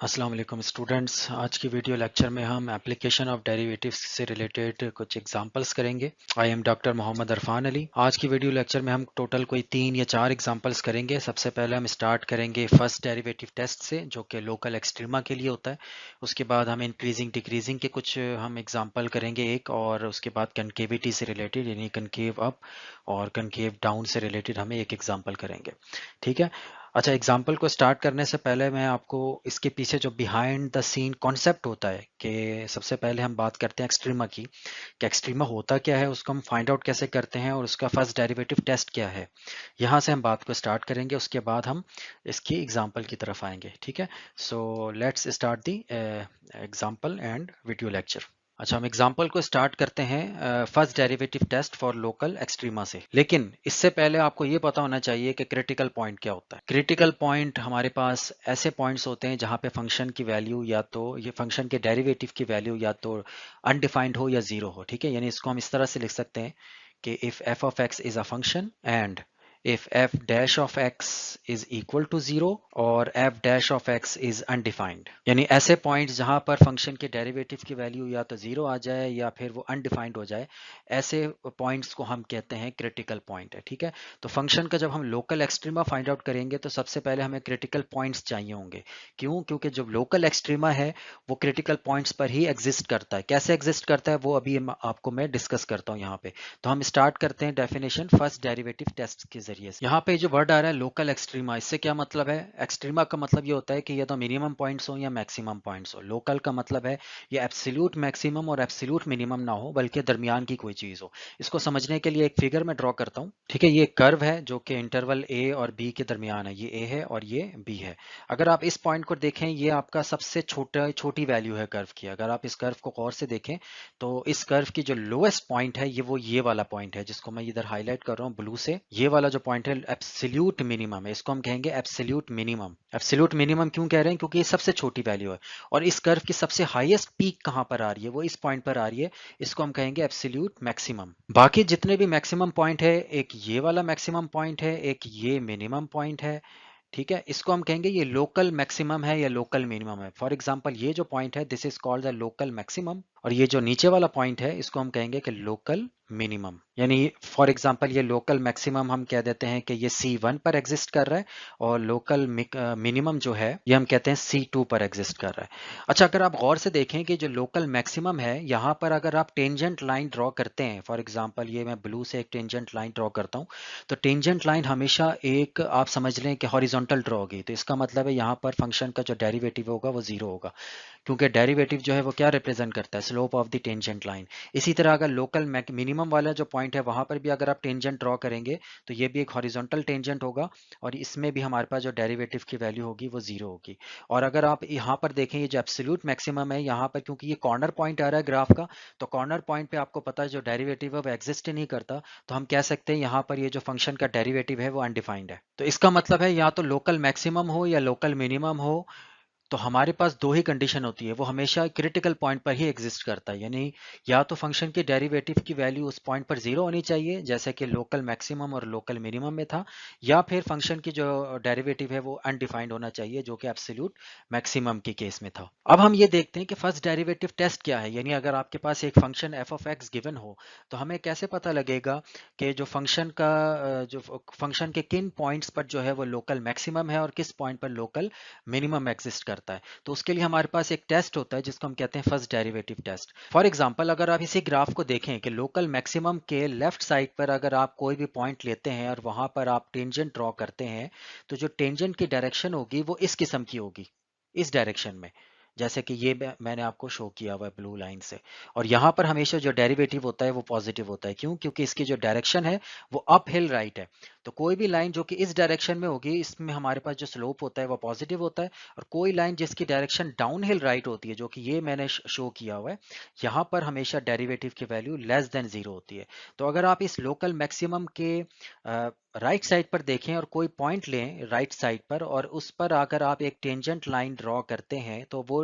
अस्सलाम वालेकुम स्टूडेंट्स। आज की वीडियो लेक्चर में हम एप्लीकेशन ऑफ डेरिवेटिव्स से रिलेटेड कुछ एग्जांपल्स करेंगे। I am doctor Mohammad Arfan Ali. आज की वीडियो लेक्चर में हम टोटल कोई 3 या 4 एग्जांपल्स करेंगे। सबसे पहले हम स्टार्ट करेंगे फर्स्ट डेरिवेटिव टेस्ट से, जो कि लोकल एक्सट्रीमा के लिए होता है। उसके बाद हम इंक्रीजिंग डिक्रीजिंग के कुछ हम एग्जाम्पल करेंगे एक, और उसके बाद कनकेविटी से रिलेटेड यानी कनकेव अप और कनकेव डाउन से रिलेटेड हमें एक एग्जाम्पल करेंगे। ठीक है। अच्छा, एग्जाम्पल को स्टार्ट करने से पहले मैं आपको इसके पीछे जो बिहाइंड द सीन कॉन्सेप्ट होता है कि सबसे पहले हम बात करते हैं एक्सट्रीमा की, कि एक्सट्रीमा होता क्या है, उसको हम फाइंड आउट कैसे करते हैं और उसका फर्स्ट डेरिवेटिव टेस्ट क्या है। यहाँ से हम बात को स्टार्ट करेंगे, उसके बाद हम इसकी एग्जाम्पल की तरफ आएंगे। ठीक है। So let's start the example and video lecture. अच्छा, हम एग्जाम्पल को स्टार्ट करते हैं first derivative test for local extrema से। लेकिन इससे पहले आपको ये पता होना चाहिए कि क्रिटिकल पॉइंट क्या होता है। क्रिटिकल पॉइंट हमारे पास ऐसे पॉइंट्स होते हैं जहां पे फंक्शन की वैल्यू या तो ये फंक्शन के डेरिवेटिव की वैल्यू या तो अनडिफाइंड हो या जीरो हो। ठीक है, यानी इसको हम इस तरह से लिख सकते हैं कि if F of x is a function and if f dash of x is equal to 0 और f dash of x is undefined, यानी ऐसे पॉइंट्स जहां पर फंक्शन के डेरिवेटिव की वैल्यू या तो जीरो आ जाए या फिर वो अनडिफाइंड हो जाए, ऐसे पॉइंट्स को हम कहते हैं क्रिटिकल पॉइंट है। ठीक है। तो फंक्शन का जब हम लोकल एक्सट्रीमा फाइंड आउट करेंगे तो सबसे पहले हमें क्रिटिकल पॉइंट्स चाहिए होंगे। क्यों? क्योंकि जो लोकल एक्सट्रीमा है वो क्रिटिकल पॉइंट्स पर ही एग्जिस्ट करता है। कैसे एग्जिस्ट करता है वो अभी आपको मैं डिस्कस करता हूँ यहाँ पे। तो हम स्टार्ट करते हैं डेफिनेशन फर्स्ट डेरिवेटिव टेस्ट के जरिए से। यहाँ पे जो वर्ड आ रहा है लोकल एक्सट्रीमा, इससे क्या मतलब है? एक्सट्रीमा का मतलब ये होता है कि या तो मिनिमम पॉइंट्स हो या मैक्सिमम पॉइंट्स हो। लोकल का मतलब है ये एब्सोल्यूट मैक्सिमम और एब्सोल्यूट मिनिमम ना हो, बल्कि दरमियान की कोई चीज हो। इसको समझने के लिए एक फिगर में ड्रॉ करता हूँ। ठीक है, ये कर्व है जो कि इंटरवल ए और बी के दरमियान है। ये ए है और ये बी है। अगर आप इस पॉइंट को देखें, ये आपका सबसे छोटी वैल्यू है कर्व की। अगर आप इस कर्व को गौर से देखें तो इस कर्व की जो लोएस्ट पॉइंट है ये वाला पॉइंट है, जिसको मैं इधर हाईलाइट कर रहा हूँ ब्लू से। ये वाला जो पॉइंट है एब्सोल्यूट मिनिमम है, इसको हम कहेंगे एब्सोल्यूट मिनिमम। एब्सोल्यूट मिनिमम क्यों कह रहे हैं? क्योंकि ये सबसे छोटी वैल्यू है। और इस कर्व की सबसे हाईएस्ट पीक कहां पर आ रही है? वो इस पॉइंट पर आ रही है। इसको हम कहेंगे एब्सोल्यूट मैक्सिमम। बाकी जितने भी मैक्सिमम पॉइंट है, एक ये वाला मैक्सिमम पॉइंट है, एक ये मिनिमम पॉइंट है। ठीक है, इसको हम कहेंगे ये लोकल मैक्सिमम है या लोकल मिनिमम है। फॉर एग्जांपल ये जो पॉइंट है this is called the local maximum, और ये जो नीचे वाला पॉइंट है इसको हम कहेंगे कि लोकल मिनिमम। यानी फॉर एग्जांपल ये लोकल मैक्सिमम हम कह देते हैं कि ये C1 पर एग्जिस्ट कर रहा है, और लोकल मिनिमम जो है ये हम कहते हैं C2 पर एग्जिस्ट कर रहा है। अच्छा, अगर आप गौर से देखें कि जो लोकल मैक्सिमम है यहाँ पर अगर आप टेंजेंट लाइन ड्रॉ करते हैं, फॉर एग्जांपल ये मैं ब्लू से एक टेंजेंट लाइन ड्रॉ करता हूँ, तो टेंजेंट लाइन हमेशा एक आप समझ लें कि हॉरिजॉन्टल ड्रॉ होगी। तो इसका मतलब है यहाँ पर फंक्शन का जो डेरिवेटिव होगा वो जीरो होगा, क्योंकि डेरिवेटिव जो है वो क्या रिप्रेजेंट करता है? Slope of the tangent line. इसी तरह अगर लोकल मिनिमम वाला जो पॉइंट है वहां पर भी अगर आप टेंजेंट ड्रॉ करेंगे तो ये भी एक हॉरिजॉन्टल टेंजेंट होगा, और इसमें भी हमारे पास जो डेरिवेटिव की वैल्यू होगी वो जीरो होगी। और अगर आप यहाँ पर देखें, ये जो एब्सोल्यूट मैक्सिमम है यहाँ पर, क्योंकि ये कॉर्नर पॉइंट आ रहा है ग्राफ का, तो कॉर्नर पॉइंट पे आपको पता है जो डेरिवेटिव है वो एग्जिस्ट ही नहीं करता। तो हम कह सकते हैं यहाँ पर ये जो फंक्शन का डेरिवेटिव है वो अनडिफाइंड है। तो इसका मतलब है या तो लोकल मैक्सिमम हो या लोकल मिनिमम हो, तो हमारे पास दो ही कंडीशन होती है, वो हमेशा क्रिटिकल पॉइंट पर ही एग्जिस्ट करता है। यानी या तो फंक्शन की डेरिवेटिव की वैल्यू उस पॉइंट पर जीरो होनी चाहिए, जैसे कि लोकल मैक्सिमम और लोकल मिनिमम में था, या फिर फंक्शन की जो डेरिवेटिव है वो अनडिफाइंड होना चाहिए, जो कि एब्सोल्यूट मैक्सिमम के केस में था। अब हम ये देखते हैं कि फर्स्ट डेरिवेटिव टेस्ट क्या है। यानी अगर आपके पास एक function F of x given हो, तो हमें कैसे पता लगेगा कि जो फंक्शन का जो फंक्शन के किन पॉइंट्स पर जो है वो लोकल मैक्सिमम है और किस पॉइंट पर लोकल मिनिमम एग्जिस्ट करता है। तो उसके लिए हमारे पास एक टेस्ट होता है जिसको हम कहते हैं first derivative test. For example अगर आप इसी ग्राफ को देखें कि लोकल मैक्सिमम के लेफ्ट साइड पर अगर आप कोई भी पॉइंट लेते हैं और वहां पर आप टेंजेंट ड्रॉ करते हैं, तो जो टेंजेंट की डायरेक्शन होगी वो इस किस्म की होगी, इस डायरेक्शन में, जैसे कि ये मैंने आपको शो किया हुआ है ब्लू लाइन से। और यहाँ पर हमेशा जो डेरिवेटिव होता है वो पॉजिटिव होता है। क्यों? क्योंकि इसकी जो डायरेक्शन है वो अप हिल राइट है। तो कोई भी लाइन जो कि इस डायरेक्शन में होगी, इसमें हमारे पास जो स्लोप होता है वो पॉजिटिव होता है, और कोई लाइन जिसकी डायरेक्शन डाउन हिल राइट होती है, जो कि ये मैंने शो किया हुआ है, यहाँ पर हमेशा डेरिवेटिव की वैल्यू लेस देन जीरो होती है। तो अगर आप इस लोकल मैक्सिमम के राइट साइड पर देखें और कोई पॉइंट लें राइट साइड पर, और उस पर अगर आप एक टेंजेंट लाइन ड्रॉ करते हैं, तो वो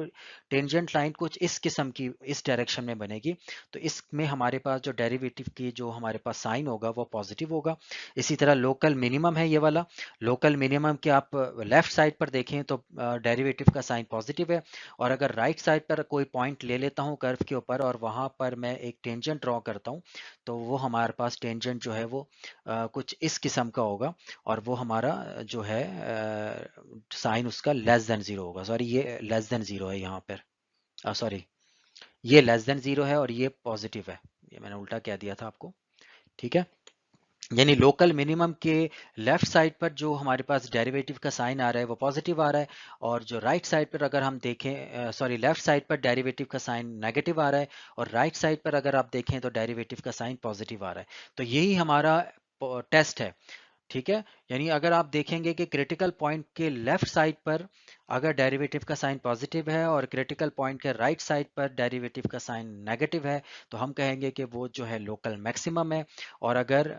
टेंजेंट लाइन कुछ इस किस्म की इस डायरेक्शन में बनेगी। तो इसमें हमारे पास जो डेरिवेटिव की जो हमारे पास साइन होगा वो पॉजिटिव होगा। इसी तरह लोकल मिनिमम है ये वाला। लोकल मिनिमम के आप लेफ्ट साइड पर देखें तो डेरिवेटिव का साइन पॉजिटिव है, और अगर राइट साइड पर कोई पॉइंट ले लेता हूँ कर्व के ऊपर और वहां पर मैं एक टेंजेंट ड्रॉ करता हूँ, तो वो हमारे पास टेंजेंट जो है वो कुछ इस किस्म का होगा, और वो हमारा जो है साइन उसका लेस देन जीरो होगा। सॉरी, ये लेस देन जीरो है यहाँ पर, सॉरी ये लेस देन जीरो है और ये पॉजिटिव है, ये मैंने उल्टा कह दिया था आपको। ठीक है, यानी लोकल मिनिमम के लेफ्ट साइड पर जो हमारे पास डेरिवेटिव का साइन आ रहा है वो पॉजिटिव आ रहा है, और जो राइट साइड पर अगर हम देखें, सॉरी लेफ्ट साइड पर डेरिवेटिव का साइन नेगेटिव आ रहा है, और राइट साइड पर अगर आप देखें तो डेरिवेटिव का साइन पॉजिटिव आ रहा है। तो यही हमारा टेस्ट है। ठीक है, यानी अगर आप देखेंगे कि क्रिटिकल पॉइंट के लेफ्ट साइड पर अगर डेरिवेटिव का साइन पॉजिटिव है और क्रिटिकल पॉइंट के राइट साइड पर डेरिवेटिव का साइन नेगेटिव है, तो हम कहेंगे कि वो जो है लोकल मैक्सिमम है। और अगर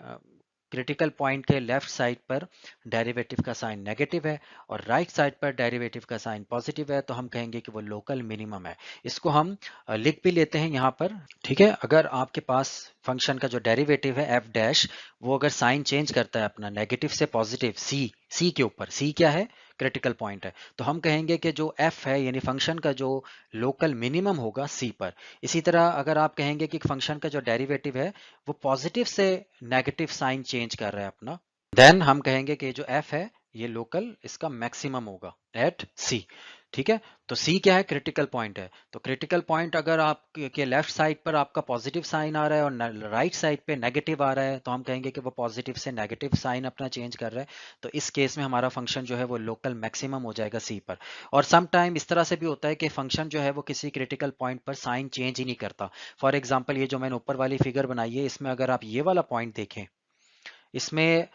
क्रिटिकल पॉइंट के लेफ्ट साइड पर डेरिवेटिव का साइन नेगेटिव है और राइट साइड पर डेरिवेटिव का साइन पॉजिटिव है, तो हम कहेंगे कि वो लोकल मिनिमम है। इसको हम लिख भी लेते हैं यहाँ पर। ठीक है, अगर आपके पास फंक्शन का जो डेरिवेटिव है एफ डैश, वो अगर साइन चेंज करता है अपना नेगेटिव से पॉजिटिव सी के ऊपर, सी क्या है, क्रिटिकल पॉइंट है, तो हम कहेंगे कि जो एफ है यानी फंक्शन का जो लोकल मिनिमम होगा सी पर। इसी तरह अगर आप कहेंगे कि फंक्शन का जो डेरिवेटिव है वो पॉजिटिव से नेगेटिव साइन चेंज कर रहा है अपना, देन हम कहेंगे कि जो एफ है ये लोकल इसका मैक्सिमम होगा एट सी। ठीक है, तो सी क्या है, क्रिटिकल पॉइंट है। तो क्रिटिकल पॉइंट अगर आप के लेफ्ट साइड पर आपका पॉजिटिव साइन आ रहा है और राइट साइड पे नेगेटिव आ रहा है, तो हम कहेंगे कि वो पॉजिटिव से नेगेटिव साइन अपना चेंज कर रहा है। तो इस केस में हमारा फंक्शन जो है वो लोकल मैक्सिमम हो जाएगा सी पर। और सम टाइम इस तरह से भी होता है कि फंक्शन जो है वो किसी क्रिटिकल पॉइंट पर साइन चेंज ही नहीं करता। फॉर एग्जाम्पल ये जो मैंने ऊपर वाली फिगर बनाई है, इसमें अगर आप ये वाला पॉइंट देखें, इसमें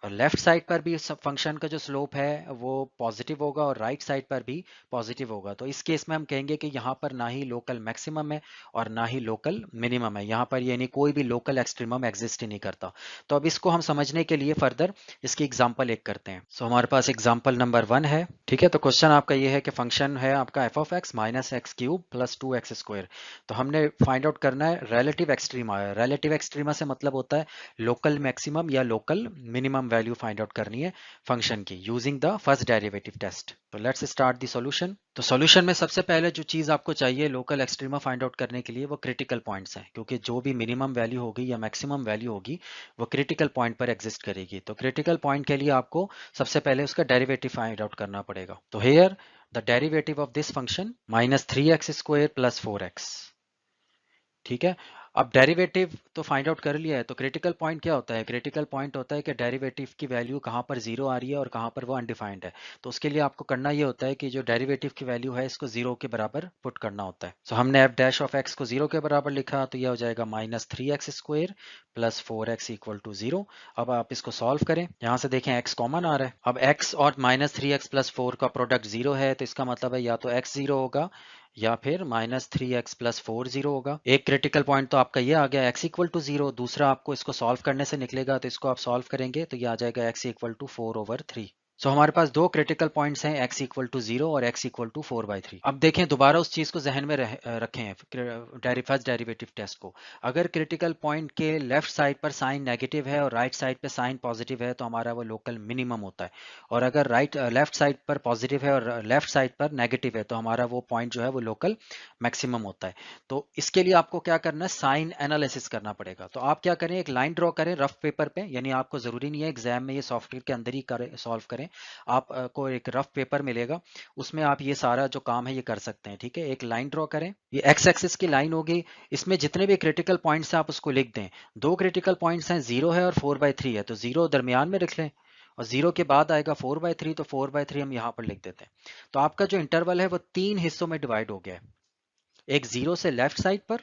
लेफ्ट साइड पर भी फंक्शन का जो स्लोप है वो पॉजिटिव होगा और राइट साइड पर भी पॉजिटिव होगा। तो इस केस में हम कहेंगे कि यहाँ पर ना ही लोकल मैक्सिमम है और ना ही लोकल मिनिमम है, यहाँ पर यानी कोई भी लोकल एक्सट्रीमम एग्जिस्ट ही नहीं करता। तो अब इसको हम समझने के लिए फर्दर इसकी एग्जांपल एक करते हैं। सो हमारे पास एग्जांपल नंबर 1 है। ठीक है, तो क्वेश्चन आपका ये है कि फंक्शन है आपका F of x minus x cube plus 2x square. तो हमने फाइंड आउट करना है रिलेटिव एक्सट्रीमा। रिलेटिव एक्सट्रीमा से मतलब होता है लोकल मैक्सिमम या local minimum value find out करनी है फंक्शन की using the first derivative test. तो लेट्स स्टार्ट द सॉल्यूशन। तो सॉल्यूशन में सबसे पहले जो चीज आपको चाहिए लोकल एक्सट्रीमा फाइंड आउट करने के लिए वो क्रिटिकल पॉइंट्स हैं, क्योंकि जो भी मिनिमम वैल्यू होगी या मैक्सिमम वैल्यू होगी वो क्रिटिकल पॉइंट पर एग्जिस्ट करेगी। तो क्रिटिकल पॉइंट के लिए आपको सबसे पहले उसका डेरिवेटिव फाइंड आउट करना पड़ेगा। तो here the derivative of this function minus 3x square plus 4x। ठीक है, अब डेरिवेटिव तो फाइंड आउट कर लिया है, तो क्रिटिकल पॉइंट क्या होता है, क्रिटिकल पॉइंट होता है कि डेरिवेटिव की वैल्यू कहाँ पर जीरो आ रही है और कहाँ पर वो अनडिफाइंड है। तो उसके लिए आपको करना ये होता है कि जो डेरिवेटिव की वैल्यू है इसको जीरो के बराबर पुट करना होता है। सो हमने एफ डैश ऑफ एक्स को जीरो के बराबर लिखा, तो यह हो जाएगा minus 3x square plus 4x equal to zero. अब आप इसको सॉल्व करें, यहाँ से देखें x कॉमन आ रहा है। अब x और माइनस 3x प्लस 4 का प्रोडक्ट जीरो है, तो इसका मतलब है या तो x जीरो होगा या फिर माइनस 3x प्लस 4 जीरो होगा। एक क्रिटिकल पॉइंट तो आपका ये आ गया x इक्वल टू जीरो, दूसरा आपको इसको सॉल्व करने से निकलेगा, तो इसको आप सॉल्व करेंगे तो ये आ जाएगा x इक्वल टू 4/3। सो हमारे पास दो क्रिटिकल पॉइंट्स हैं x इक्वल टू जीरो और x इक्वल टू 4/3। अब देखें दोबारा उस चीज को जहन में रखें फर्स्ट डेरिवेटिव टेस्ट को। अगर क्रिटिकल पॉइंट के लेफ्ट साइड पर साइन नेगेटिव है और राइट साइड पे साइन पॉजिटिव है, तो हमारा वो लोकल मिनिमम होता है। और अगर लेफ्ट साइड पर पॉजिटिव है और लेफ्ट साइड पर नेगेटिव है, तो हमारा वो पॉइंट जो है वो लोकल मैक्सिमम होता है। तो इसके लिए आपको क्या करना है, साइन एनालिसिस करना पड़ेगा। तो आप क्या करें, एक लाइन ड्रॉ करें रफ पेपर पे, यानी आपको जरूरी नहीं है एग्जाम में ये सॉफ्टवेयर के अंदर ही करें सॉल्व करें, आपको एक रफ पेपर मिलेगा, उसमें आप ये सारा जो काम है ये कर सकते हैं। ठीक है, एक लाइन ड्रॉ करें, ये एक्स एक्सिस की लाइन होगी, इसमें जितने भी क्रिटिकल पॉइंट्स हैं आप उसको लिख दें। दो क्रिटिकल पॉइंट्स हैं, 0 है और 4/3 है, तो 0 दरमियान में रख लें और 0 के बाद आएगा 4/3, तो 4/3 हम यहाँ पर लिख देते हैं। तो आपका जो इंटरवल है वो 3 हिस्सों में डिवाइड हो गया है, एक 0 से लेफ्ट साइड पर,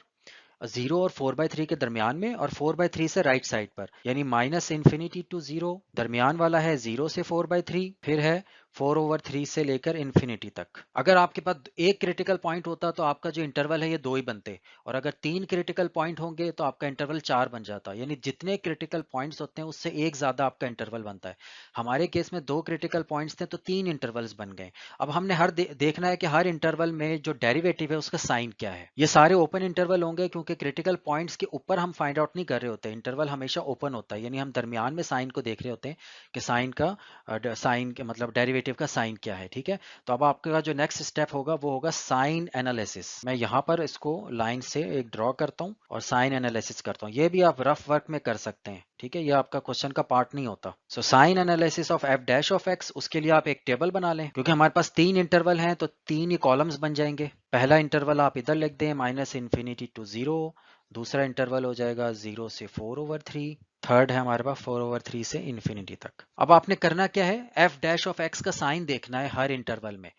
0 और 4/3 के दरमियान में, और 4/3 से राइट साइड पर, यानी माइनस इन्फिनिटी टू 0, दरमियान वाला है 0 से 4/3, फिर है 4/3 से लेकर इन्फिनिटी तक। अगर आपके पास एक क्रिटिकल पॉइंट होता तो आपका जो इंटरवल है ये 2 ही बनते, और अगर 3 क्रिटिकल पॉइंट होंगे तो आपका इंटरवल 4 बन जाता। यानी जितने क्रिटिकल पॉइंट्स होते हैं उससे एक ज्यादा आपका इंटरवल बनता है। हमारे केस में 2 क्रिटिकल पॉइंट्स थे तो 3 इंटरवल्स बन गए। अब हमने देखना है कि हर इंटरवल में जो डेरिवेटिव है उसका साइन क्या है। ये सारे ओपन इंटरवल होंगे क्योंकि क्रिटिकल पॉइंट्स के ऊपर हम फाइंड आउट नहीं कर रहे होते, इंटरवल हमेशा ओपन होता है, यानी हम दरमियान में साइन को देख रहे होते हैं कि साइन के मतलब डेरिवेटिव का साइन क्या है। ठीक है, तो अब आपका जो नेक्स्ट स्टेप होगा वो होगा साइन एनालिसिस। मैं यहाँ पर इसको लाइन से एक ड्रॉ करता हूँ और साइन एनालिसिस करता हूँ। ये भी आप रफ वर्क में कर सकते हैं, ठीक है, ये आपका क्वेश्चन का पार्ट नहीं होता। So sine analysis of F dash of x, उसके लिए आप एक टेबल बना लें। क्योंकि हमारे पास 3 इंटरवल हैं तो 3 ही कॉलम्स बन जाएंगे। पहला इंटरवल आप इधर लिख दें -∞ to 0, दूसरा इंटरवल हो जाएगा 0 से 4/3, थर्ड है हमारे पास 4/3 से इन्फिनिटी तक। अब आपने करना क्या है, एफ डैश ऑफ एक्स का साइन देखना है हर इंटरवल में।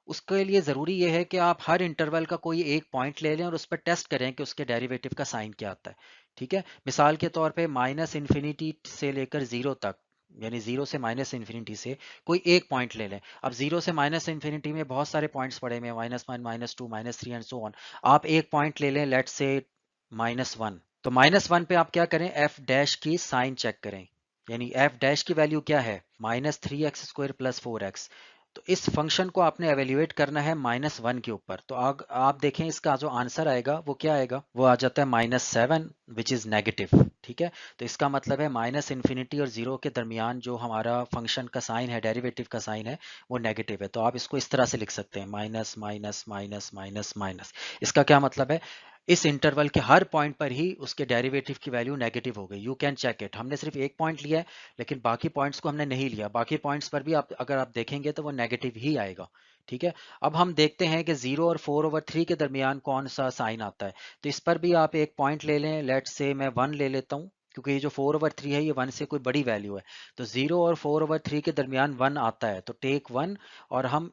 उसके लिए जरूरी यह है कि आप हर इंटरवल का कोई एक पॉइंट ले लें और उस पर टेस्ट करें कि उसके डेरिवेटिव का साइन क्या आता है। ठीक है, मिसाल के तौर पे -∞ से लेकर 0 तक, यानी 0 से -∞ से कोई एक पॉइंट ले लें। अब 0 से -∞ में बहुत सारे पॉइंट्स पड़े हुए हैं, -1, -2, -3 एंड सो ऑन। आप एक पॉइंट ले लें, लेट्स से -1। तो -1 पे आप क्या करें, एफ डैश की साइन चेक करें। यानी एफ डैश की वैल्यू क्या है, -3x² + 4x। तो इस फंक्शन को आपने एवेल्युएट करना है -1 के ऊपर। तो आप देखें इसका जो आंसर आएगा वो क्या आएगा, वो आ जाता है -7 विच इज नेगेटिव। ठीक है, तो इसका मतलब है -∞ और 0 के दरमियान जो हमारा फंक्शन का साइन है, डेरिवेटिव का साइन है, वो नेगेटिव है। तो आप इसको इस तरह से लिख सकते हैं, minus minus minus minus minus. इसका क्या मतलब है, इस इंटरवल के हर पॉइंट पर ही उसके डेरिवेटिव की वैल्यू नेगेटिव हो गई। You can check it. हमने सिर्फ एक पॉइंट लिया है लेकिन बाकी पॉइंट्स को हमने नहीं लिया। बाकी पॉइंट्स पर भी आप अगर आप देखेंगे तो वो नेगेटिव ही आएगा। ठीक है, अब हम देखते हैं कि 0 और 4/3 के दरमियान कौन सा साइन आता है। तो इस पर भी आप एक पॉइंट ले लें, लेट्स से मैं 1 ले लेता हूँ, क्योंकि ये जो 4/3 है ये 1 से कोई बड़ी वैल्यू है। तो 0 और 4/3 के दरमियान 1 आता है, तो टेक 1, और हम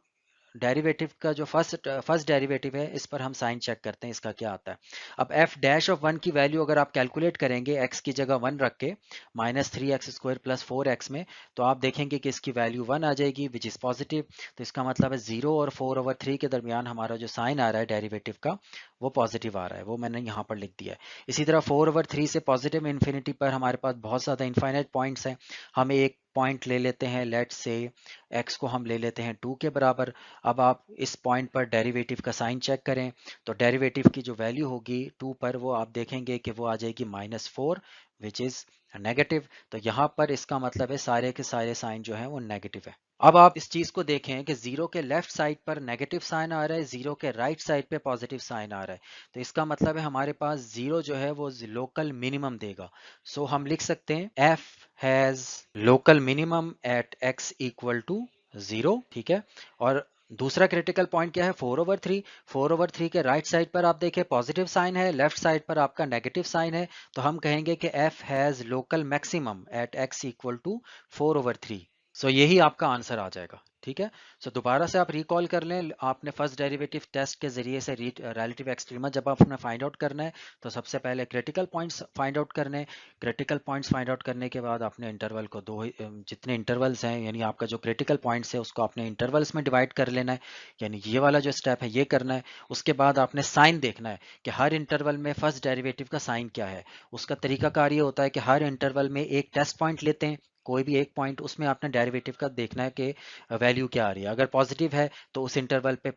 डेरिवेटिव का जो फर्स्ट डेरिवेटिव है इस पर हम साइन चेक करते हैं इसका क्या आता है। अब एफ डैश ऑफ 1 की वैल्यू अगर आप कैलकुलेट करेंगे x की जगह 1 रख के, -3x² + 4x में, तो आप देखेंगे कि इसकी वैल्यू 1 आ जाएगी विच इज पॉजिटिव। तो इसका मतलब है 0 और 4/3 के दरमियान हमारा जो साइन आ रहा है डेरिवेटिव का वो पॉजिटिव आ रहा है, वो मैंने यहाँ पर लिख दिया है। इसी तरह 4/3 से पॉजिटिव इन्फिनिटी पर हमारे पास बहुत ज़्यादा इनफाइनाइट पॉइंट्स हैं। हम एक पॉइंट ले लेते हैं, लेट्स से x को हम ले लेते हैं 2 के बराबर। अब आप इस पॉइंट पर डेरिवेटिव का साइन चेक करें, तो डेरिवेटिव की जो वैल्यू होगी 2 पर, वो आप देखेंगे कि वो आ जाएगी -4 विच इज नेगेटिव। तो यहाँ पर इसका मतलब है सारे के सारे साइन जो है वो नेगेटिव है। अब आप इस चीज को देखें कि 0 के लेफ्ट साइड पर नेगेटिव साइन आ रहा है, 0 के राइट साइड पे पॉजिटिव साइन आ रहा है। तो इसका मतलब है हमारे पास 0 जो है वो लोकल मिनिमम देगा। सो हम लिख सकते हैं f has local minimum at x = 0। ठीक है, और दूसरा क्रिटिकल पॉइंट क्या है, 4/3। 4/3 के राइट साइड पर आप देखें पॉजिटिव साइन है, लेफ्ट साइड पर आपका नेगेटिव साइन है। तो हम कहेंगे कि f has local maximum at x = 4/3। So यही आपका आंसर आ जाएगा। ठीक है, सो दोबारा से आप रिकॉल कर लें, आपने फर्स्ट डेरिवेटिव टेस्ट के जरिए से रिलेटिव एक्सट्रीमा जब आपने फाइंड आउट करना है तो सबसे पहले क्रिटिकल पॉइंट्स फाइंड आउट करने। क्रिटिकल पॉइंट्स फाइंड आउट करने के बाद आपने इंटरवल को जितने इंटरवल्स हैं, यानी आपका जो क्रिटिकल पॉइंट्स है उसको आपने इंटरवल्स में डिवाइड कर लेना है, यानी ये वाला जो स्टेप है ये करना है। उसके बाद आपने साइन देखना है कि हर इंटरवल में फर्स्ट डेरिवेटिव का साइन क्या है। उसका तरीकाकार ये होता है कि हर इंटरवल में एक टेस्ट पॉइंट लेते हैं, कोई भी एक पॉइंट, उसमें आपने डेरिवेटिव का देखना है कि वैल्यू क्या आ रही है। अगर पॉजिटिव है तो उस इंटरवल पे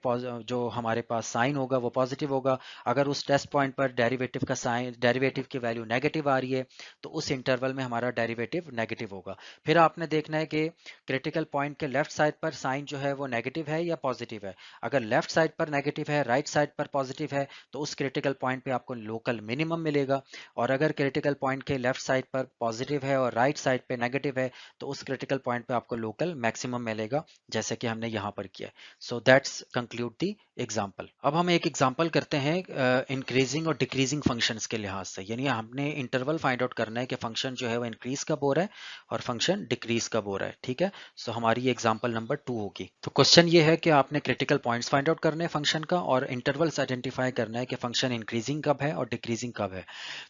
जो हमारे पास साइन होगा वो पॉजिटिव होगा। अगर उस टेस्ट पॉइंट पर डेरिवेटिव का साइन, डेरिवेटिव की वैल्यू नेगेटिव आ रही है तो उस इंटरवल में हमारा डेरिवेटिव नेगेटिव होगा। फिर आपने देखना है कि क्रिटिकल पॉइंट के लेफ्ट साइड पर साइन जो है वो नेगेटिव है या पॉजिटिव है। अगर लेफ्ट साइड पर नेगेटिव है, राइट साइड पर पॉजिटिव है, तो उस क्रिटिकल पॉइंट पे आपको लोकल मिनिमम मिलेगा। और अगर क्रिटिकल पॉइंट के लेफ्ट साइड पर पॉजिटिव है और राइट साइड पे नेगेटिव है तो उस क्रिटिकल पॉइंट पे आपको लोकल मैक्सिमम मिलेगा, जैसे कि हमने यहाँ पर किया। So that's conclude the example. अब हम एक एग्जाम्पल करते हैं इंक्रीजिंग और डिक्रीजिंग फंक्शंस के लिहाज से, यानी हमने इंटरवल फाइंड आउट करना है कि फंक्शन जो है वो इंक्रीज कब हो रहा है और फंक्शन डिक्रीज कब हो रहा है। ठीक है, सो हमारी ये एग्जाम्पल नंबर 2 होगी। तो क्वेश्चन ये है कि आपने क्रिटिकल पॉइंट्स फाइंड आउट करने हैं फंक्शन का और इंटरवल्स आइडेंटिफाई करना है कि फंक्शन इंक्रीजिंग कब है और डिक्रीजिंग कब है।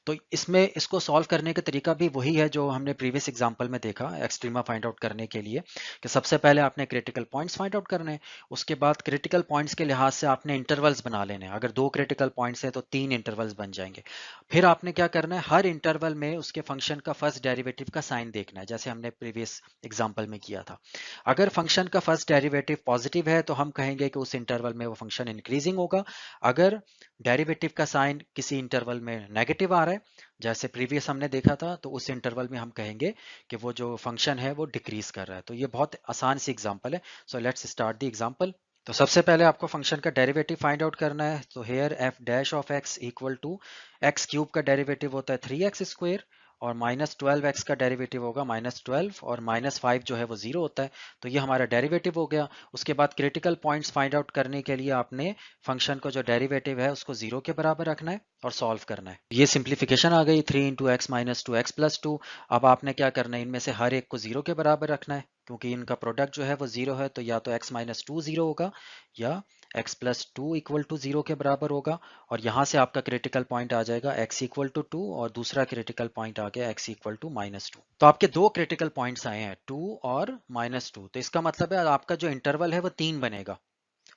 तो इसमें इसको सॉल्व करने का तरीका भी वही है जो हमने प्रीवियस एग्जाम्पल में देखा देखा एक्सट्रीमा फाइंड आउट करने के लिए कि सबसे पहले आपने क्रिटिकल पॉइंट्स फाइंड आउट करने हैं, उसके बाद क्रिटिकल पॉइंट्स के लिहाज से आपने इंटरवल्स बना लेने हैं। अगर 2 क्रिटिकल पॉइंट्स हैं तो 3 इंटरवल्स बन जाएंगे। फिर आपने क्या करना है, हर इंटरवल में उसके फंक्शन का फर्स्ट डेरिवेटिव का साइन देखना है, जैसे हमने प्रीवियस एग्जांपल में किया था। अगर फंक्शन का फर्स्ट डेरिवेटिव पॉजिटिव है तो हम कहेंगे कि उस इंटरवल में वो फंक्शन इंक्रीजिंग होगा। अगर डेरिवेटिव का साइन किसी इंटरवल में नेगेटिव आ रहा है, जैसे प्रीवियस हमने देखा था, तो उस इंटरवल में हम कहेंगे कि वो जो फंक्शन है वो डिक्रीज कर रहा है। तो ये बहुत आसान सी एग्जांपल है। So let's start the example. तो सबसे पहले आपको फंक्शन का डेरिवेटिव फाइंड आउट करना है। तो here F dash of X equal to X cube का डेरिवेटिव होता है 3x स्क्वायर, और -12x का डेरिवेटिव होगा -12, और -5 जो है वो 0 होता है। तो ये हमारा डेरिवेटिव हो गया। उसके बाद क्रिटिकल पॉइंट्स फाइंड आउट करने के लिए आपने फंक्शन को जो डेरिवेटिव है उसको 0 के बराबर रखना है और सॉल्व करना है। ये सिंप्लीफिकेशन आ गई, 3 × x - 2x + 2। अब आपने क्या करना है, इनमें से हर एक को 0 के बराबर रखना है, क्योंकि इनका प्रोडक्ट जो है वो 0 है। तो या तो x - 2 0 होगा या x + 2 = 0 के बराबर होगा। और यहाँ से आपका क्रिटिकल पॉइंट आ जाएगा x = 2, और दूसरा क्रिटिकल पॉइंट आ गया x = -2। तो आपके दो क्रिटिकल पॉइंट्स आए हैं, 2 और -2। तो इसका मतलब है आपका जो इंटरवल है वो 3 बनेगा।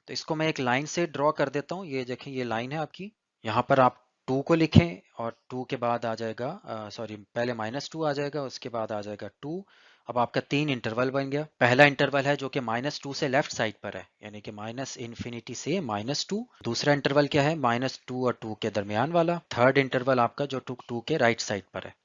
तो इसको मैं एक लाइन से ड्रॉ कर देता हूँ। ये देखें, ये लाइन है आपकी। यहाँ पर आप 2 को लिखें, और 2 के बाद आ जाएगा सॉरी, पहले -2 आ जाएगा, उसके बाद आ जाएगा 2। अब आपका 3 इंटरवल बन गया। पहला इंटरवल है जो कि -2 से लेफ्ट साइड पर है, यानी कि -∞ से -2। दूसरा इंटरवल क्या है, -2 और 2 के दरमियान वाला। थर्ड इंटरवल आपका जो 2 के राइट साइड पर है।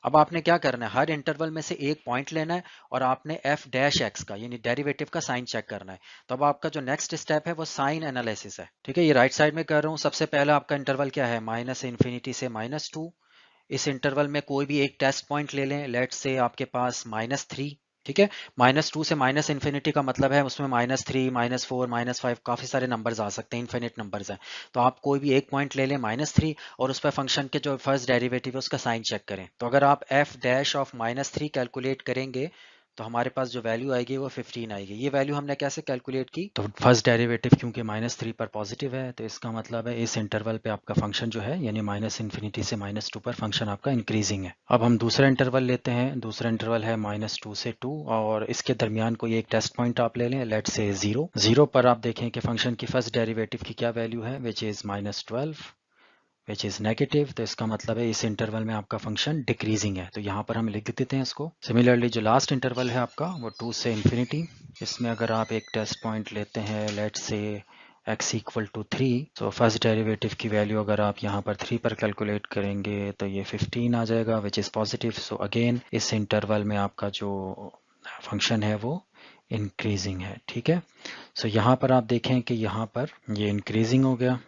अब आपने क्या करना है, हर इंटरवल में से एक पॉइंट लेना है और आपने f डैश x का यानी डेरिवेटिव का साइन चेक करना है। तो अब आपका जो नेक्स्ट स्टेप है वो साइन एनालिसिस है। ठीक है, ये राइट साइड में कर रहा हूँ। सबसे पहला आपका इंटरवल क्या है, -∞ से -2। इस इंटरवल में कोई भी एक टेस्ट पॉइंट ले लें। लेट्स से आपके पास -3। ठीक है, -2 से -∞ का मतलब है उसमें -3, -4, -5 काफी सारे नंबर्स आ सकते हैं, इनफिनिट नंबर्स हैं। तो आप कोई भी एक पॉइंट ले लें -3, और उस पर फंक्शन के जो फर्स्ट डेरिवेटिव है उसका साइन चेक करें। तो अगर आप f डैश ऑफ -3 कैलकुलेट करेंगे तो हमारे पास जो वैल्यू आएगी वो 15 आएगी। ये वैल्यू हमने कैसे कैलकुलेट की, तो फर्स्ट डेरिवेटिव क्योंकि -3 पर पॉजिटिव है, तो इसका मतलब है इस इंटरवल पे आपका फंक्शन जो है यानी -∞ से -2 पर फंक्शन आपका इंक्रीजिंग है। अब हम दूसरा इंटरवल लेते हैं। दूसरा इंटरवल है -2 से 2, और इसके दरमियान कोई एक टेस्ट पॉइंट आप ले लें, लेट्स से 0। 0 पर आप देखें कि फंक्शन की फर्स्ट डेरिवेटिव की क्या वैल्यू है, which is -12, which is negative. तो इसका मतलब है इस इंटरवल में आपका फंक्शन डिक्रीजिंग है, तो यहाँ पर हम लिख देते हैं इसको। सिमिलरली जो लास्ट इंटरवल है आपका वो 2 से ∞, इसमें अगर आप एक टेस्ट पॉइंट लेते हैं, लेट्स से x = 3, तो फर्स्ट डेरिवेटिव की वैल्यू अगर आप यहाँ पर 3 पर कैलकुलेट करेंगे तो ये 15 आ जाएगा, which is positive. So again इस इंटरवल में आपका जो फंक्शन है वो इंक्रीजिंग है। ठीक है, सो यहाँ पर आप देखें कि यहाँ पर ये इंक्रीजिंग हो गया।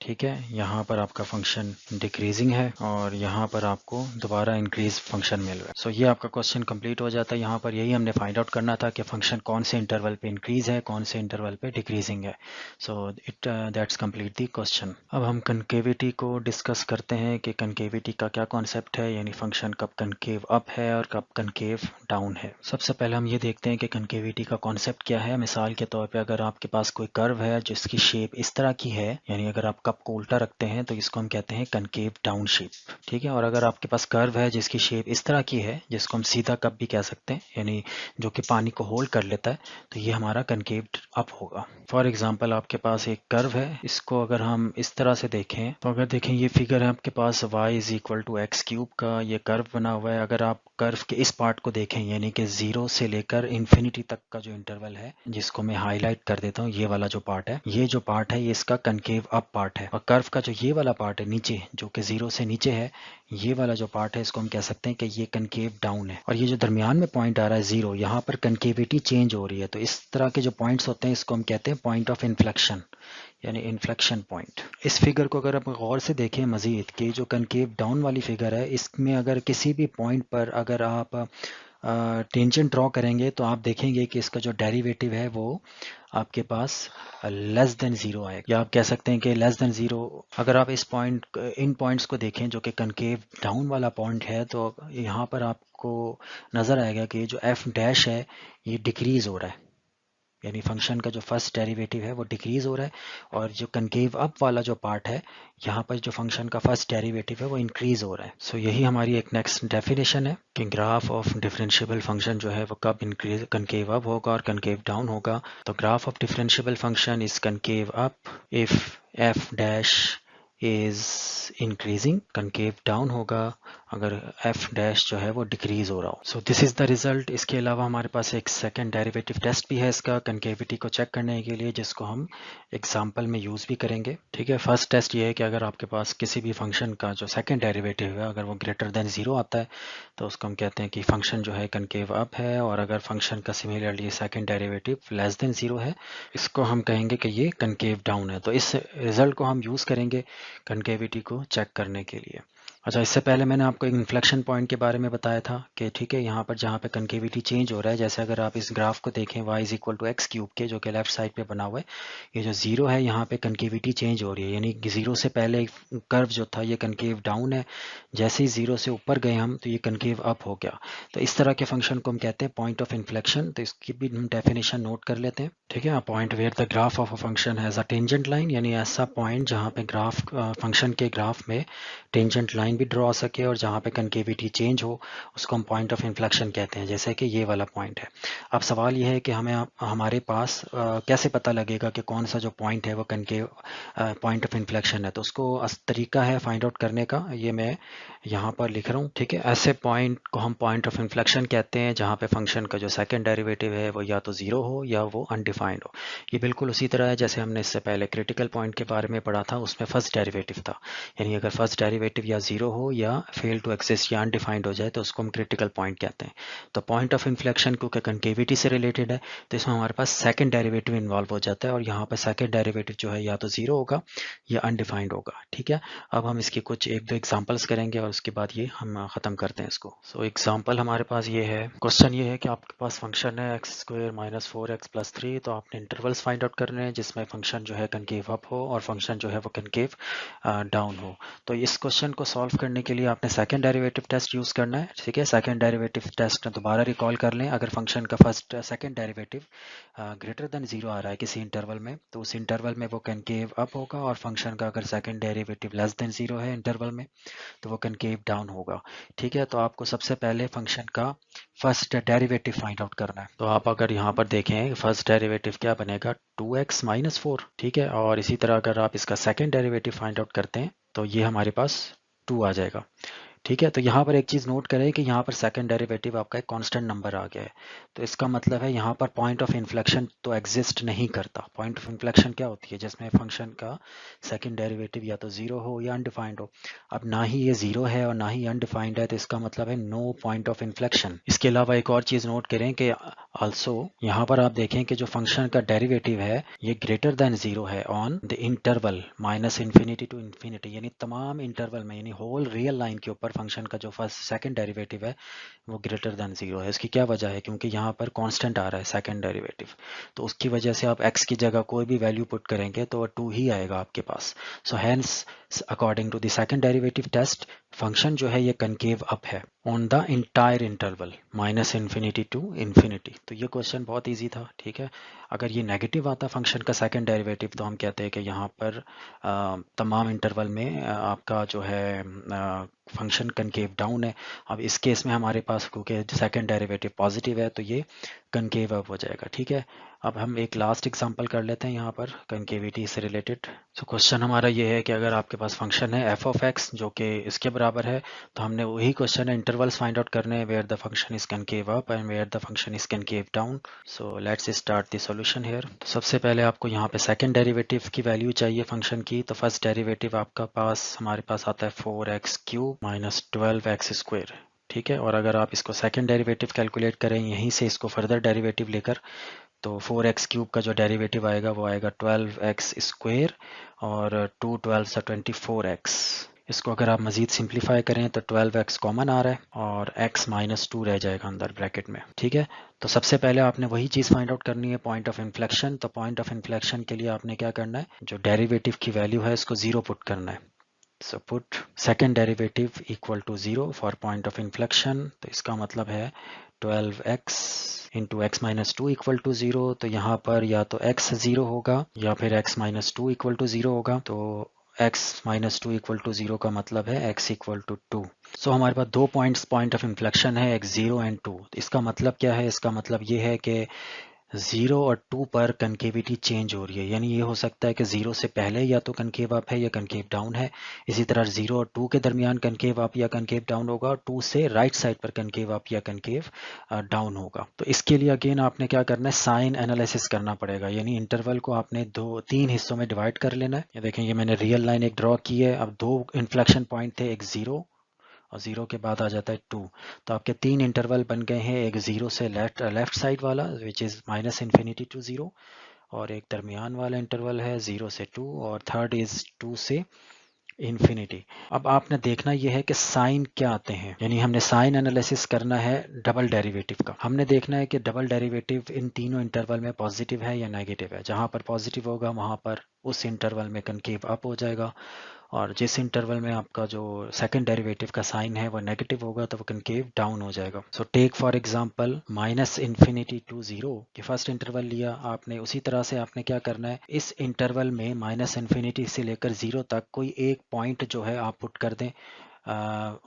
ठीक है, यहाँ पर आपका फंक्शन डिक्रीजिंग है, और यहाँ पर आपको दोबारा इंक्रीज फंक्शन मिल रहा है। सो ये आपका क्वेश्चन कंप्लीट हो जाता है। यहाँ पर यही हमने फाइंड आउट करना था कि फंक्शन कौन से इंटरवल पे इंक्रीज है, कौन से इंटरवल पे डिक्रीजिंग है। So it that's complete the question. अब हम कनकेविटी को डिस्कस करते हैं कि कनकेविटी का क्या कॉन्सेप्ट है, यानी फंक्शन कब कनकेव अप है और कब कनकेव डाउन है। सबसे पहले हम ये देखते हैं कि कनकेविटी का कॉन्सेप्ट क्या है। मिसाल के तौर पर अगर आपके पास कोई कर्व है जिसकी शेप इस तरह की है, यानी अगर आप कप को उल्टा रखते हैं तो इसको हम कहते हैं कनकेव डाउन शेप। ठीक है, और अगर आपके पास कर्व है जिसकी शेप इस तरह की है, जिसको हम सीधा कप भी कह सकते हैं, यानी जो कि पानी को होल्ड कर लेता है, तो ये हमारा कनकेव अप होगा। फॉर एग्जांपल आपके पास एक कर्व है, इसको अगर हम इस तरह से देखें, तो अगर देखें ये फिगर है आपके पास y = x³ का ये कर्व बना हुआ है। अगर आप कर्व के इस पार्ट को देखें, यानी कि 0 से लेकर इन्फिनिटी तक का जो इंटरवल है, जिसको मैं हाईलाइट कर देता हूँ, ये वाला जो पार्ट है, ये जो पार्ट है ये इसका कनकेव अप पार्ट है। और कर्व का जो ये वाला पार्ट है नीचे, जो कि 0 से नीचे है, ये वाला जो पार्ट है इसको हम कह सकते हैं कि ये कनकेव डाउन है। और ये जो दरमियान में पॉइंट आ रहा है 0, यहाँ पर कनकेविटी चेंज हो रही है। तो इस तरह के जो पॉइंट्स होते हैं इसको हम कहते हैं पॉइंट ऑफ इन्फ्लेक्शन, यानी इन्फ्लेक्शन पॉइंट। इस फिगर को अगर आप गौर से देखें मजीद, कि जो कनकेव डाउन वाली फिगर है, इसमें अगर किसी भी पॉइंट पर अगर आप टेंजेंट ड्रॉ करेंगे तो आप देखेंगे कि इसका जो डेरिवेटिव है वो आपके पास लेस देन 0 आएगा, या आप कह सकते हैं कि लेस देन 0। अगर आप इन पॉइंट्स को देखें जो कि कनकेव डाउन वाला पॉइंट है, तो यहाँ पर आपको नज़र आएगा कि जो f डैश है ये डिक्रीज हो रहा है। यानी फंक्शन का जो फर्स्ट डेरिवेटिव है वो डिक्रीज हो रहा है, और जो कनकेव अप वाला जो पार्ट है यहाँ पर जो फंक्शन का फर्स्ट डेरिवेटिव है वो इंक्रीज हो रहा है। सो यही हमारी एक नेक्स्ट डेफिनेशन है कि ग्राफ ऑफ डिफरेंशिएबल फंक्शन जो है वो कब इंक्रीज कनकेव अप होगा और कनकेव डाउन होगा। तो graph of differentiable function is concave up if F dash is increasing, concave down होगा अगर एफ डैश जो है वो डिक्रीज हो रहा हो। So this is the result. इसके अलावा हमारे पास एक सेकंड डेरिवेटिव टेस्ट भी है इसका कनकेविटी को चेक करने के लिए, जिसको हम एग्जांपल में यूज भी करेंगे। ठीक है, फर्स्ट टेस्ट ये है कि अगर आपके पास किसी भी फंक्शन का जो सेकंड डेरिवेटिव है अगर वो ग्रेटर देन 0 आता है तो उसको हम कहते हैं कि फंक्शन जो है कनकेव अप है, और अगर फंक्शन का similarly second derivative less than 0 है इसको हम कहेंगे कि ये कनकेव डाउन है। तो इस रिजल्ट को हम यूज करेंगे कनकेविटी को चेक करने के लिए। अच्छा, इससे पहले मैंने आपको एक इन्फ्लेक्शन पॉइंट के बारे में बताया था कि ठीक है, यहाँ पर जहाँ पे कनकेविटी चेंज हो रहा है, जैसे अगर आप इस ग्राफ को देखें y is equal to X cube के, जो कि लेफ्ट साइड पे बना हुआ है, ये जो 0 है यहाँ पे कनकेविटी चेंज हो रही है, यानी 0 से पहले कर्व जो था ये कनकेव डाउन है, जैसे ही 0 से ऊपर गए हम तो ये कनकेव अप हो गया। तो इस तरह के फंक्शन को हम कहते हैं पॉइंट ऑफ इन्फ्लेक्शन। तो इसकी भी हम डेफिनेशन नोट कर लेते हैं। ठीक है, point where the graph of a function has a tangent line, यानी ऐसा पॉइंट जहाँ पे ग्राफ फंक्शन के ग्राफ में टेंजेंट लाइन भी ड्रॉ सके और जहाँ पे कनकेविटी चेंज हो उसको हम पॉइंट ऑफ इन्फ्लेक्शन कहते हैं, जैसे कि ये वाला पॉइंट है। अब सवाल ये है कि हमें हमारे पास कैसे पता लगेगा कि कौन सा जो पॉइंट है वो कनकेव पॉइंट ऑफ इन्फ्लेक्शन है। तो उसको तरीका है फाइंड आउट करने का, ये मैं यहाँ पर लिख रहा हूँ। ठीक है, ऐसे पॉइंट को हम पॉइंट ऑफ इन्फ्लेक्शन कहते हैं जहाँ पे फंक्शन का जो सेकंड डेरिवेटिव है वो या तो 0 हो या वो अनडिफाइंड हो। ये बिल्कुल उसी तरह है जैसे हमने इससे पहले क्रिटिकल पॉइंट के बारे में पढ़ा था, उसमें फर्स्ट डेरिवेटिव था, यानी अगर फर्स्ट डेरिवेटिव या 0 हो या फेल टू एक्सिस्ट या अनडिफाइंड हो जाए तो उसको हम क्रिटिकल पॉइंट कहते हैं। तो पॉइंट ऑफ इन्फ्लेक्शन क्योंकि कनकेविटी से रिलेटेड है तो इसमें हमारे पास सेकंड डेरिवेटिव इन्वॉल्व हो जाता है, और यहाँ पर सेकंड डेरिवेटिव जो है या तो 0 होगा या अनडिफाइंड होगा। ठीक है, अब हम इसकी कुछ एक दो एग्जांपल्स करेंगे और उसके बाद ये हम खत्म करते हैं इसको। सो एग्जांपल हमारे पास ये है, क्वेश्चन ये है कि आपके पास फंक्शन है x square minus 4x plus 3, तो आपने इंटरवल्स फाइंड आउट करने हैं जिसमें फंक्शन जो है कनकेव अप हो और फंक्शन जो है वो कनकेव डाउन हो। तो इस क्वेश्चन को सॉल्व करने के लिए आपने सेकंड डेरिवेटिव टेस्ट यूज करना है। ठीक है, सेकंड डेरिवेटिव टेस्ट दोबारा रिकॉल कर लें। अगर फंक्शन का first second derivative greater than 0 आ रहा है किसी इंटरवल में तो उस इंटरवल में वो कनकेव अप होगा, और फंक्शन का अगर सेकंड डेरिवेटिव लेस देन 0 है इंटरवल में तो वो कनकेव डाउन होगा। ठीक है, तो आपको सबसे पहले फंक्शन का फर्स्ट डेरिवेटिव फाइंड आउट करना है। तो आप अगर यहाँ पर देखें फर्स्ट डेरिवेटिव क्या बनेगा 2x माइनस 4। ठीक है, और इसी तरह अगर आप इसका सेकंड डेरिवेटिव फाइंड आउट करते हैं तो ये हमारे पास 2 आ जाएगा। ठीक है, तो यहाँ पर एक चीज़ नोट करें कि यहाँ पर सेकंड डेरिवेटिव आपका एक कांस्टेंट नंबर आ गया है, तो इसका मतलब है यहाँ पर पॉइंट ऑफ इन्फ्लेक्शन तो एग्जिस्ट नहीं करता। पॉइंट ऑफ इन्फ्लेक्शन क्या होती है, जिसमें फंक्शन का सेकंड डेरिवेटिव या तो 0 हो या अनडिफाइंड हो। अब ना ही ये 0 है और ना ही अनडिफाइंड है, तो इसका मतलब है नो पॉइंट ऑफ इन्फ्लेक्शन। इसके अलावा एक और चीज़ नोट करें कि ऑल्सो यहाँ पर आप देखें कि जो फंक्शन का डेरिवेटिव है ये ग्रेटर देन 0 है on the interval minus infinity to infinity, यानी तमाम इंटरवल में, यानी होल रियल लाइन के ऊपर फंक्शन का जो फर्स्ट सेकंड डेरिवेटिव है वो ग्रेटर देन 0 है। इसकी क्या वजह है, क्योंकि यहाँ पर कांस्टेंट आ रहा है सेकंड डेरिवेटिव, तो उसकी वजह से आप x की जगह कोई भी वैल्यू पुट करेंगे तो 2 ही आएगा आपके पास। So hence according to the second derivative test function जो है ये कनकेव अप है on the entire interval minus infinity to infinity. तो ये क्वेश्चन बहुत ईजी था। ठीक है, अगर ये नेगेटिव आता फंक्शन का सेकंड डेरिवेटिव तो हम कहते हैं कि यहाँ पर तमाम इंटरवल में आपका जो है फंक्शन कनकेव डाउन है। अब इस केस में हमारे पास क्योंकि सेकंड डेरिवेटिव पॉजिटिव है तो ये कनकेव अप हो जाएगा। ठीक है, अब हम एक लास्ट एग्जांपल कर लेते हैं यहाँ पर कनकेविटी से रिलेटेड। तो क्वेश्चन हमारा ये है कि अगर आपके पास फंक्शन है एफ ऑफ एक्स जो कि इसके बराबर है, तो हमने वही क्वेश्चन है इंटरवल्स फाइंड आउट करने हैं where the function is concave up and where the function is concave down. So let's start the solution here. तो सबसे पहले आपको यहाँ पे सेकंड डेरिवेटिव की वैल्यू चाहिए फंक्शन की। तो फर्स्ट डेरिवेटिव आपका पास हमारे पास आता है 4x cube minus 12x square. ठीक है, और अगर आप इसको सेकंड डेरिवेटिव कैलकुलेट करें यहीं से इसको फर्दर डेरिवेटिव लेकर, तो 4x क्यूब का जो डेरिवेटिव आएगा वो आएगा 12x स्क्वायर, और 2 12 24x। इसको अगर आप मजीद सिंप्लीफाई करें तो 12x कॉमन आ रहा है और x माइनस 2 रह जाएगा अंदर ब्रैकेट में। ठीक है, तो सबसे पहले आपने वही चीज़ फाइंड आउट करनी है पॉइंट ऑफ इन्फ्लेक्शन। तो पॉइंट ऑफ इन्फ्लेक्शन के लिए आपने क्या करना है, जो डेरिवेटिव की वैल्यू है इसको 0 पुट करना है। So put second derivative equal to 0 for point of inflection, तो इसका मतलब है 12x into X minus two equal to 0। तो यहाँ पर या तो x 0 होगा या फिर x minus two equal to 0 होगा। तो x minus two equal to 0 का मतलब है x इक्वल टू 2। सो हमारे पास दो पॉइंट ऑफ इन्फ्लेक्शन है, x 0 एंड 2। इसका मतलब क्या है? इसका मतलब ये है कि 0 और 2 पर कनकेविटी चेंज हो रही है, यानी ये हो सकता है कि 0 से पहले या तो कनकेव अप है या कनकेव डाउन है। इसी तरह 0 और 2 के दरमियान कनकेव अप या कनकेव डाउन होगा, और 2 से राइट साइड पर कनकेव अप या कनकेव डाउन होगा। तो इसके लिए अगेन आपने क्या करना है? साइन एनालिसिस करना पड़ेगा, यानी इंटरवल को आपने तीन हिस्सों में डिवाइड कर लेना है। ये देखें, ये मैंने रियल लाइन एक ड्रॉ की है। अब दो इन्फ्लेक्शन पॉइंट थे, एक 0 और 0 के बाद आ जाता है 2। तो आपके तीन इंटरवल बन गए हैं, एक 0 से लेफ्ट साइड वाला which is minus infinity to 0, और एक दरमियान वाला इंटरवल है 0 से 2, और थर्ड इज़ 2 से इन्फिनिटी। अब आपने देखना यह है कि साइन क्या आते हैं, यानी हमने साइन एनालिसिस करना है डबल डेरिवेटिव का। हमने देखना है कि डबल डेरिवेटिव इन तीनों इंटरवल में पॉजिटिव है या नेगेटिव है। जहां पर पॉजिटिव होगा वहां पर उस इंटरवल में कनकेव अप हो जाएगा, और जिस इंटरवल में आपका जो सेकंड डेरिवेटिव का साइन है वो नेगेटिव होगा तो वो कनकेव डाउन हो जाएगा। So take for example minus infinity to 0 कि फर्स्ट इंटरवल लिया आपने, उसी तरह से आपने क्या करना है, इस इंटरवल में माइनस इन्फिनिटी से लेकर 0 तक कोई एक पॉइंट जो है आप पुट कर दें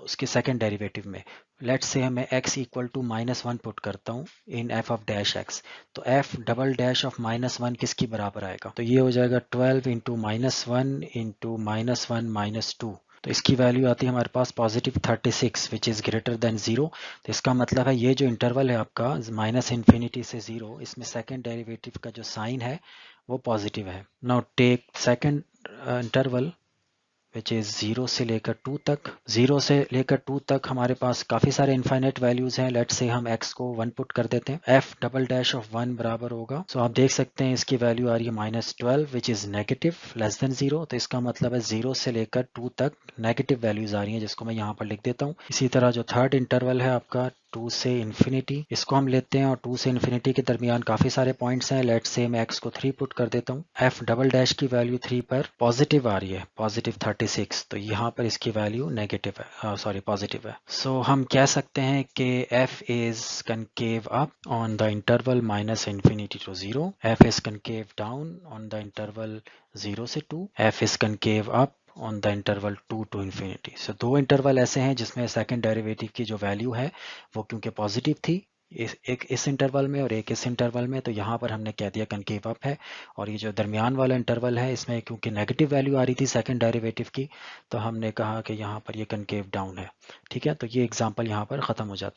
उसके सेकंड डेरिवेटिव में। लेट्स से मैं x इक्वल टू -1 पुट करता हूँ इन f ऑफ डैश x, तो f डबल डैश ऑफ -1 किसकी बराबर आएगा? तो ये हो जाएगा 12 इंटू -1 इंटू -1 -2। तो इसकी वैल्यू आती है हमारे पास positive 36 which is greater than 0। तो इसका मतलब है ये जो इंटरवल है आपका माइनस इन्फिनिटी से 0, इसमें सेकंड डेरिवेटिव का जो साइन है वो पॉजिटिव है। Now take second interval which is 0 से लेकर 2 तक। 0 से लेकर 2 तक हमारे पास काफ़ी सारे इनफाइनाइट वैल्यूज़ हैं। लेट्स से हम x को 1 पुट कर देते हैं। f डबल डैश ऑफ 1 बराबर होगा, सो आप देख सकते हैं इसकी वैल्यू आ रही है -12 which is negative less than 0। तो इसका मतलब है 0 से लेकर 2 तक नेगेटिव वैल्यूज़ आ रही हैं, जिसको मैं यहाँ पर लिख देता हूँ। इसी तरह जो थर्ड इंटरवल है आपका 2 से इन्फिनिटी, इसको हम लेते हैं, और 2 से इन्फिनिटी के दरमियान काफ़ी सारे पॉइंट्स हैं। लेट्स से मैं x को 3 पुट कर देता हूँ। f डबल डैश की वैल्यू 3 पर पॉजिटिव आ रही है, पॉजिटिव 36, तो यहाँ पर इसकी वैल्यू नेगेटिव है, सॉरी पॉजिटिव है। सो हम कह सकते हैं कि f is concave up on the interval minus infinity to 0, f is concave down on the interval 0 से 2, f is concave up on the interval 2 to infinity. So दो interval ऐसे हैं जिसमें सेकंड डेरिवेटिव की जो वैल्यू है वो क्योंकि पॉजिटिव थी एक इस इंटरवल में और एक इस इंटरवल में, तो यहाँ पर हमने कह दिया कनकेव अप है। और ये जो दरमियान वाला इंटरवल है इसमें क्योंकि नेगेटिव वैल्यू आ रही थी सेकंड डेरिवेटिव की, तो हमने कहा कि यहाँ पर ये कनकेव डाउन है। ठीक है, तो ये एग्जांपल यहाँ पर ख़त्म हो जाती है।